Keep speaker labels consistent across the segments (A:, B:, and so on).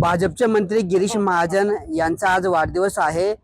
A: भाजपचे मंत्री गिरीश महाजन यांचा आज वाढदिवस आहे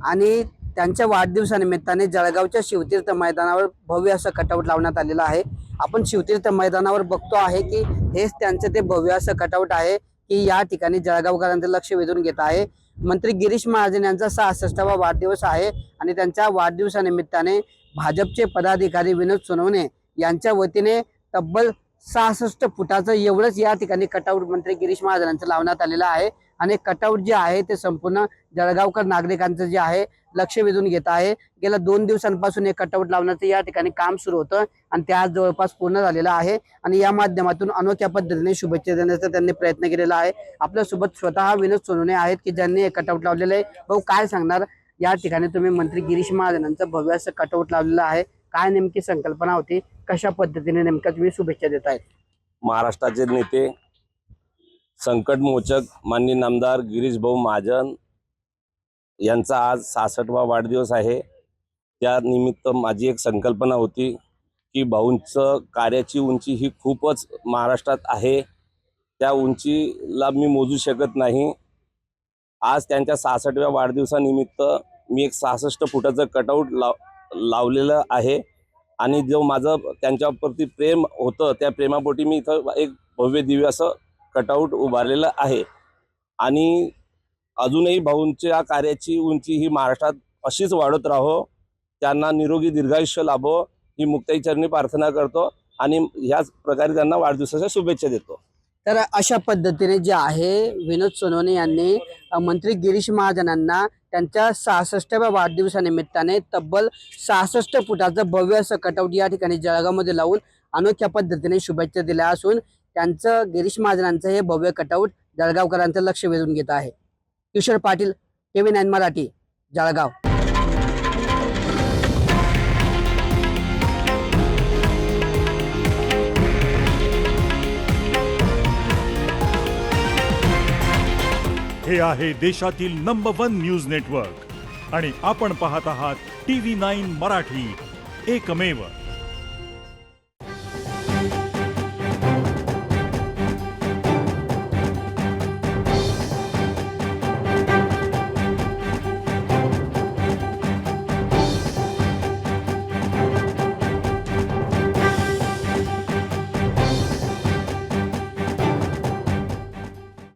A: आणि त्यांच्या वाढदिवसानिमित्ताने जळगावच्या शिवतीर्थ मैदानावर भव्य असं कटआउट लावण्यात आलेलं आहे। आपण शिवतीर्थ मैदानावर बघतो आहे की हेच त्यांचे ते भव्य असं कटआउट आहे की या ठिकाणी जळगावकरांचं लक्ष वेधून घेत आहे। मंत्री गिरीश महाजन यांचा 66वा वाढदिवस आहे आणि त्यांच्या वाढदिवसानिमित्ताने भाजपचे पदाधिकारी विनोद सोनवणे यांच्या वतीने तब्बल 66 फुटाचं एवढंच या ठिकाणी कटआउट मंत्री गिरीश महाजनांचं लावण्यात आलेलं आहे आणि कटआउट जे आहे ते संपूर्ण जळगावकर नागरिकांचं जे आहे लक्ष वेधून घेत आहे। गेल्या 2 दिवसांपासून हे कटआउट लावण्याचं या ठिकाणी काम सुरू होतं आणि ते आज जवळपास पूर्ण झालेलं आहे आणि या माध्यमातून अनोख्या पद्धतीने शुभेच्छा देण्याचा त्यांनी प्रयत्न केलेला आहे। आपल्यासोबत स्वतः विनोद सोनवणे आहेत की ज्यांनी हे कटआउट लावलेलं आहे। भाऊ काय सांगणार, या ठिकाणी तुम्ही मंत्री गिरीश महाजनांचं भव्य असं कटआउट लावलेलं आहे, काय नेमकी संकल्पना होती, कशा पद्धतीने नेमका तुम्ही शुभेच्छा देत आहेत?
B: महाराष्ट्राचे नेते संकटमोचक माननीय नामदार गिरीश भाऊ महाजन यांचा आज 66वा वाढदिवस आहे। त्या निमित्त माझी एक संकल्पना होती की भाऊंचं कार्याची उंची ही खूपच महाराष्ट्रात आहे, त्या उंचीला मी मोजू शकत नाही। आज त्यांच्या 66व्या वाढदिवसानिमित्त मी एक 66 फुटाचं कटआउट लावलेलं आहे आणि जो माझं त्यांच्यावरती प्रेम होतं त्या प्रेमापोटी मी इथं एक भव्य दिव्य असं कटआउट उभारलेलं आहे आणि अजूनही भाऊंच्या कार्याची उंची ही महाराष्ट्रात अशीच वाढत राहो, त्यांना निरोगी दीर्घायुष्य लाभो ही मुक्ताई चरणी प्रार्थना करतो आणि ह्याच प्रकारे त्यांना वाढदिवसाच्या शुभेच्छा देतो।
A: तर अशा पद्धतीने जे आहे विनोद सोनवणे यांनी मंत्री गिरीश महाजनांना त्यांच्या 66व्या वाढदिवसानिमित्ताने तब्बल 66 फुटाचं भव्य असं कटआउट या ठिकाणी जळगावमध्ये लावून अनोख्या पद्धतीने शुभेच्छा दिल्या असून त्यांचं गिरीश महाजनांचं हे भव्य कटआउट जळगावकरांचं लक्ष वेधून घेत आहे। किशोर पाटील, TV9 मराठी, जळगाव।
C: हे आहे देशातील नंबर 1 न्यूज नेटवर्क आणि आपण पाहत आहात TV9 मराठी, एकमेव।